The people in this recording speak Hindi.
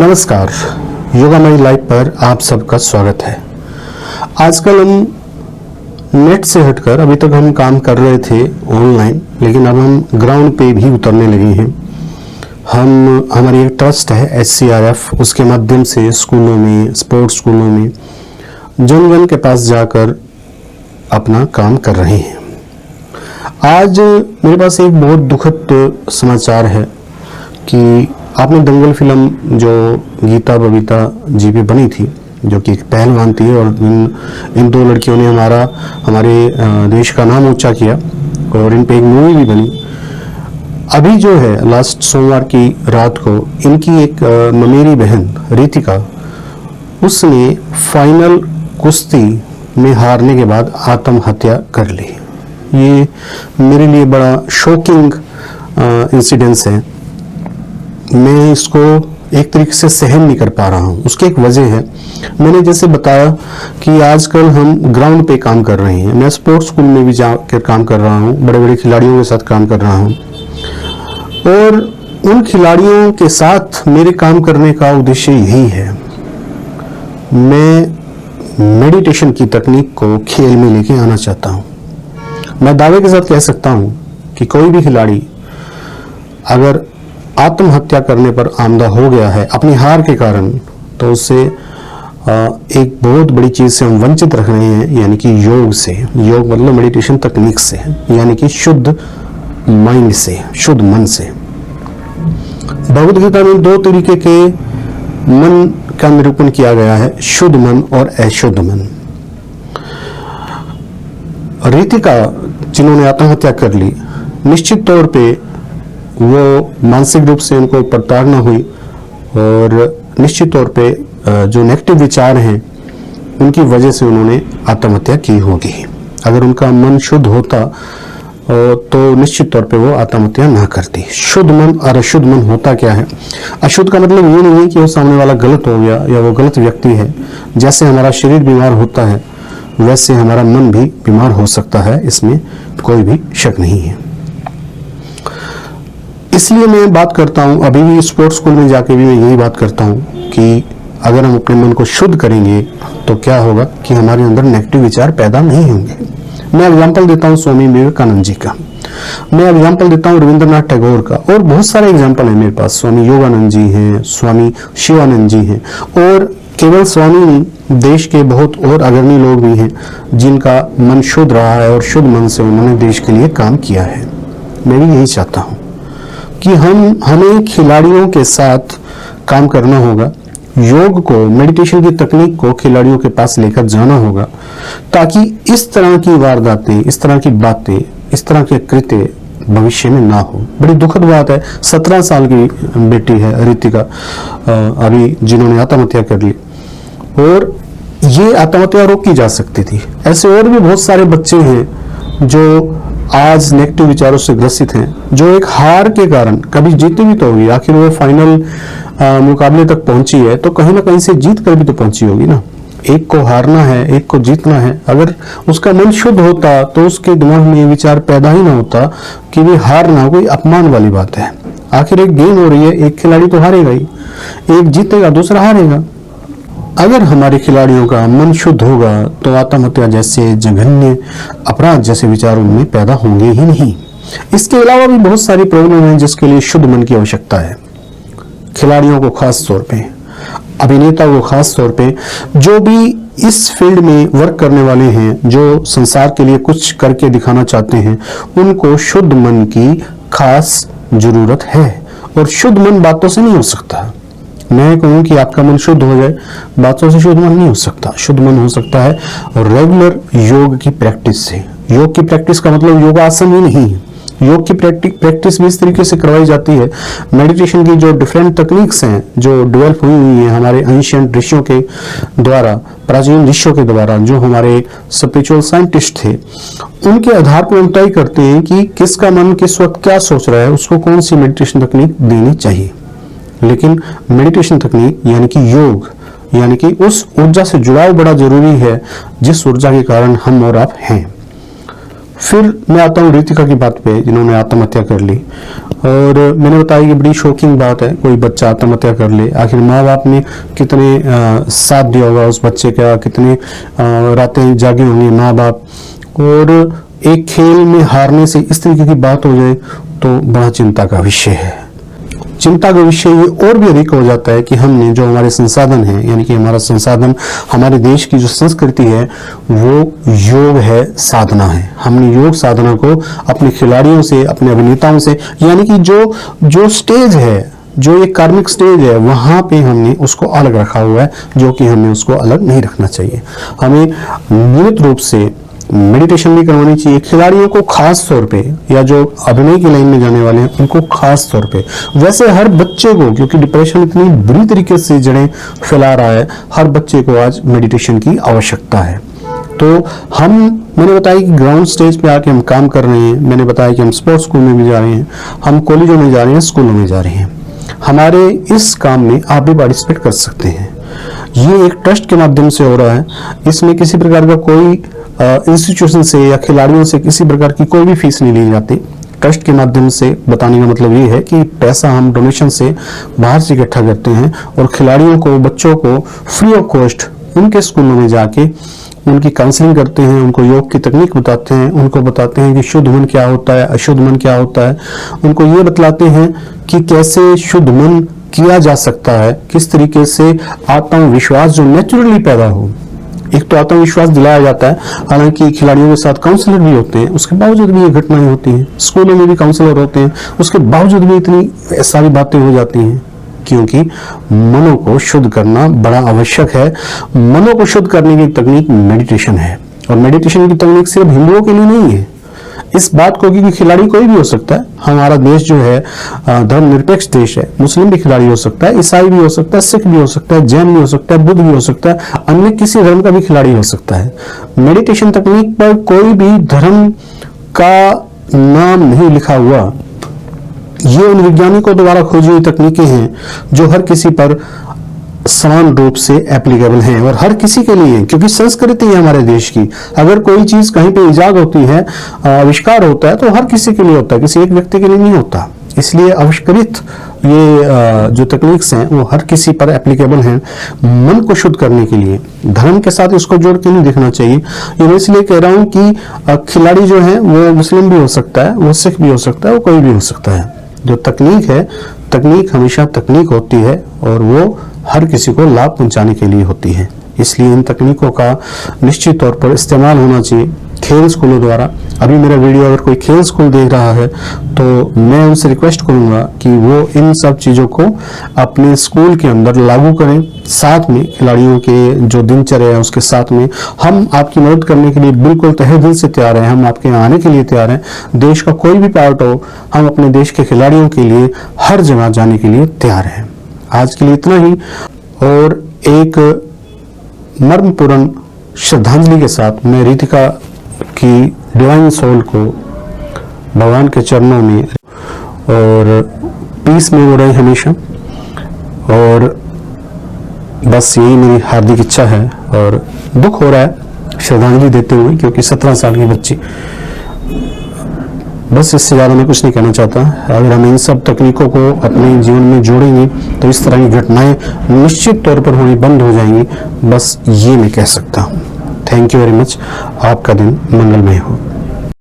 नमस्कार, योगामय लाइव पर आप सबका स्वागत है। आजकल हम नेट से हटकर, अभी तक हम काम कर रहे थे ऑनलाइन, लेकिन अब हम ग्राउंड पे भी उतरने लगे हैं। हमारी एक ट्रस्ट है SCRF, उसके माध्यम से स्कूलों में, स्पोर्ट्स स्कूलों में जन के पास जाकर अपना काम कर रहे हैं। आज मेरे पास एक बहुत दुखद समाचार है कि आपने दंगल फिल्म जो गीता बबीता जी पे बनी थी, जो कि एक पहलवान थी, और इन दो लड़कियों ने हमारे देश का नाम ऊंचा किया, और इन पे एक मूवी भी बनी। अभी जो है लास्ट सोमवार की रात को इनकी एक ममेरी बहन रितिका, उसने फाइनल कुश्ती में हारने के बाद आत्महत्या कर ली। ये मेरे लिए बड़ा शॉकिंग इंसिडेंस है। मैं इसको एक तरीके से सहन नहीं कर पा रहा हूँ। उसकी एक वजह है, मैंने जैसे बताया कि आजकल हम ग्राउंड पे काम कर रहे हैं। मैं स्पोर्ट्स स्कूल में भी जाकर काम कर रहा हूँ, बड़े बड़े खिलाड़ियों के साथ काम कर रहा हूँ, और उन खिलाड़ियों के साथ मेरे काम करने का उद्देश्य यही है। मैं मेडिटेशन की तकनीक को खेल में लेके आना चाहता हूँ। मैं दावे के साथ कह सकता हूँ कि कोई भी खिलाड़ी अगर आत्महत्या करने पर आमदा हो गया है अपनी हार के कारण, तो उससे एक बहुत बड़ी चीज से हम वंचित रख रहे हैं, यानी कि योग से। योग मतलब मेडिटेशन तकनीक से, यानी कि शुद्ध माइंड से, शुद्ध मन से। भगवद गीता में दो तरीके के मन का निरूपण किया गया है, शुद्ध मन और अशुद्ध मन। रितिका जिन्होंने आत्महत्या कर ली, निश्चित तौर पे वो मानसिक रूप से उनको प्रताड़ना हुई, और निश्चित तौर पे जो नेगेटिव विचार हैं उनकी वजह से उन्होंने आत्महत्या की होगी। अगर उनका मन शुद्ध होता तो निश्चित तौर पे वो आत्महत्या ना करती। शुद्ध मन और अशुद्ध मन होता क्या है? अशुद्ध का मतलब ये नहीं है कि वो सामने वाला गलत हो गया या वो गलत व्यक्ति है। जैसे हमारा शरीर बीमार होता है, वैसे हमारा मन भी बीमार हो सकता है, इसमें कोई भी शक नहीं है। इसलिए मैं बात करता हूं, अभी भी स्पोर्ट्स स्कूल में जाके भी मैं यही बात करता हूं कि अगर हम अपने मन को शुद्ध करेंगे तो क्या होगा कि हमारे अंदर नेगेटिव विचार पैदा नहीं होंगे। मैं एग्जांपल देता हूं स्वामी विवेकानंद जी का, मैं एग्जांपल देता हूं रविंद्रनाथ टैगोर का, और बहुत सारे एग्जांपल हैं मेरे पास। स्वामी योगानंद जी हैं, स्वामी शिवानंद जी हैं, और केवल स्वामी नहीं, देश के बहुत और अग्रणी लोग भी हैं जिनका मन शुद्ध रहा है और शुद्ध मन से उन्होंने देश के लिए काम किया है। मैं भी यही चाहता हूं कि हमें खिलाड़ियों के साथ काम करना होगा, योग को, मेडिटेशन की तकनीक को खिलाड़ियों के पास लेकर जाना होगा, ताकि इस तरह की वारदातें, इस तरह की बातें, इस तरह के कृत्य भविष्य में ना हो। बड़ी दुखद बात है, 17 साल की बेटी है रितिका अभी, जिन्होंने आत्महत्या कर ली, और ये आत्महत्या रोकी जा सकती थी। ऐसे और भी बहुत सारे बच्चे हैं जो आज नेगेटिव विचारों से ग्रसित हैं, जो एक हार के कारण, कभी जीती भी तो होगी, आखिर वो फाइनल मुकाबले तक पहुंची है तो कहीं ना कहीं से जीत कर भी तो पहुंची होगी ना। एक को हारना है, एक को जीतना है। अगर उसका मन शुद्ध होता तो उसके दिमाग में विचार पैदा ही ना होता कि वे हारना कोई अपमान वाली बात है। आखिर एक गेम हो रही है, एक खिलाड़ी तो हारेगा ही, एक जीतेगा, दूसरा हारेगा। अगर हमारे खिलाड़ियों का मन शुद्ध होगा तो आत्महत्या जैसे जघन्य अपराध जैसे विचार उनमें पैदा होंगे ही नहीं। इसके अलावा भी बहुत सारी प्रॉब्लम है जिसके लिए शुद्ध मन की आवश्यकता है। खिलाड़ियों को खास तौर पे, अभिनेता को खास तौर पे, जो भी इस फील्ड में वर्क करने वाले हैं, जो संसार के लिए कुछ करके दिखाना चाहते हैं, उनको शुद्ध मन की खास जरूरत है। और शुद्ध मन बातों से नहीं हो सकता। मैं कहूँ कि आपका मन शुद्ध हो जाए, बातों से शुद्ध मन नहीं हो सकता। शुद्ध मन हो सकता है रेगुलर योग की प्रैक्टिस से। योग की प्रैक्टिस का मतलब योगासन ही नहीं है। योग की प्रैक्टिस भी इस तरीके से करवाई जाती है। मेडिटेशन की जो डिफरेंट तकनीक्स हैं, जो डेवलप हुई हुई हैं हमारे एंशिएंट ऋषियों के द्वारा, प्राचीन ऋषियों के द्वारा, जो हमारे स्पिरिचुअल साइंटिस्ट थे, उनके आधार पर हम तय करते हैं कि किसका मन किस वक्त क्या सोच रहा है, उसको कौन सी मेडिटेशन तकनीक देनी चाहिए। लेकिन मेडिटेशन तकनीक यानी कि योग, यानी कि उस ऊर्जा से जुड़ाव बड़ा जरूरी है जिस ऊर्जा के कारण हम और आप हैं। फिर मैं आता हूँ रितिका की बात पे, जिन्होंने आत्महत्या कर ली। और मैंने बताया कि बड़ी शॉकिंग बात है, कोई बच्चा आत्महत्या कर ले। आखिर माँ बाप ने कितने साथ दिया होगा उस बच्चे का, कितने रातें जागे होंगे माँ बाप, और एक खेल में हारने से इस तरीके की बात हो जाए तो बड़ा चिंता का विषय है। चिंता का विषय ये और भी अधिक हो जाता है कि हमने जो हमारे संसाधन हैं, यानी कि हमारा संसाधन, हमारे देश की जो संस्कृति है वो योग है, साधना है। हमने योग साधना को अपने खिलाड़ियों से, अपने अभिनेताओं से, यानी कि जो स्टेज है, जो एक कार्मिक स्टेज है, वहां पे हमने उसको अलग रखा हुआ है, जो कि हमें उसको अलग नहीं रखना चाहिए। हमें नियमित रूप से मेडिटेशन भी करवानी चाहिए खिलाड़ियों को, खास तौर पे, या जो अभिनय की लाइन में जाने वाले हैं उनको खास तौर पे। वैसे हर बच्चे को, क्योंकि डिप्रेशन इतनी बुरी तरीके से जड़ें फैला रहा है, हर बच्चे को आज मेडिटेशन की आवश्यकता है। तो मैंने बताया कि ग्राउंड स्टेज पे आके हम काम कर रहे हैं, मैंने बताया कि हम स्पोर्ट्स स्कूल में भी जा रहे हैं, हम कॉलेजों में जा रहे हैं, स्कूलों में जा रहे हैं। हमारे इस काम में आप भी पार्टिसिपेट कर सकते हैं। ये एक ट्रस्ट के माध्यम से हो रहा है, इसमें किसी प्रकार का कोई इंस्टीट्यूशन से या खिलाड़ियों से किसी प्रकार की कोई भी फीस नहीं ली जाती। ट्रस्ट के माध्यम से बताने का मतलब ये है कि पैसा हम डोनेशन से बाहर से इकट्ठा करते हैं और खिलाड़ियों को, बच्चों को फ्री ऑफ कॉस्ट उनके स्कूलों में जाके उनकी काउंसलिंग करते हैं, उनको योग की तकनीक बताते हैं, उनको बताते हैं कि शुद्ध मन क्या होता है, अशुद्ध मन क्या होता है, उनको ये बतलाते हैं कि कैसे शुद्ध मन किया जा सकता है, किस तरीके से आत्मविश्वास जो नेचुरली पैदा हो। एक तो आत्मविश्वास दिलाया जाता है, हालांकि खिलाड़ियों के साथ काउंसलर भी होते हैं, उसके बावजूद भी ये घटनाएं होती हैं। स्कूलों में भी काउंसलर होते हैं, उसके बावजूद भी इतनी सारी बातें हो जाती हैं, क्योंकि मनों को शुद्ध करना बड़ा आवश्यक है। मनों को शुद्ध करने की तकनीक मेडिटेशन है, और मेडिटेशन की तकनीक सिर्फ हिंदुओं के लिए नहीं है। इस बात को, क्योंकि खिलाड़ी कोई भी हो सकता है, हमारा देश जो है धर्मनिरपेक्ष देश है, मुस्लिम भी खिलाड़ी हो सकता है, ईसाई भी हो सकता है, सिख भी हो सकता है, जैन भी हो सकता है, बुद्ध भी हो सकता है, अन्य किसी धर्म का भी खिलाड़ी हो सकता है। मेडिटेशन तकनीक पर कोई भी धर्म का नाम नहीं लिखा हुआ। ये उन वैज्ञानिकों द्वारा खोजी हुई तकनीकें हैं जो हर किसी पर समान रूप से एप्लीकेबल हैं और हर किसी के लिए, क्योंकि संस्कृति है हमारे देश की। अगर कोई चीज कहीं पे इजाद होती है, आविष्कार होता है, तो हर किसी के लिए होता है, किसी एक व्यक्ति के लिए नहीं होता। इसलिए आविष्कृत ये जो तकनीक्स हैं वो हर किसी पर एप्लीकेबल हैं, मन को शुद्ध करने के लिए। धर्म के साथ इसको जोड़ के नहीं देखना चाहिए। ये मैं इसलिए कह रहा हूं कि खिलाड़ी जो है वो मुस्लिम भी हो सकता है, वो सिख भी हो सकता है, वो कोई भी हो सकता है। जो तकनीक है, तकनीक हमेशा तकनीक होती है और वो हर किसी को लाभ पहुंचाने के लिए होती है। इसलिए इन तकनीकों का निश्चित तौर पर इस्तेमाल होना चाहिए खेल स्कूलों द्वारा। अभी मेरा वीडियो अगर कोई खेल स्कूल देख रहा है तो मैं उनसे रिक्वेस्ट करूंगा कि वो इन सब चीज़ों को अपने स्कूल के अंदर लागू करें। साथ में खिलाड़ियों के जो दिनचर्या है उसके साथ में हम आपकी मदद करने के लिए बिल्कुल तहे दिल से तैयार हैं। हम आपके यहाँ आने के लिए तैयार हैं। देश का कोई भी पार्ट हो, हम अपने देश के खिलाड़ियों के लिए हर जगह जाने के लिए तैयार हैं। आज के लिए इतना ही, और एक मर्मपूर्ण श्रद्धांजलि के साथ मैं रितिका की डिवाइन सोल को भगवान के चरणों में, और पीस में वो रहे हमेशा, और बस यही मेरी हार्दिक इच्छा है। और दुख हो रहा है श्रद्धांजलि देते हुए, क्योंकि 17 साल की बच्ची, बस इससे ज़्यादा मैं कुछ नहीं कहना चाहता। अगर हम इन सब तकनीकों को अपने जीवन में जोड़ेंगे तो इस तरह की घटनाएं निश्चित तौर पर होनी बंद हो जाएंगी। बस ये मैं कह सकता हूँ। Thank you very much. आपका दिन मंगलमय हो।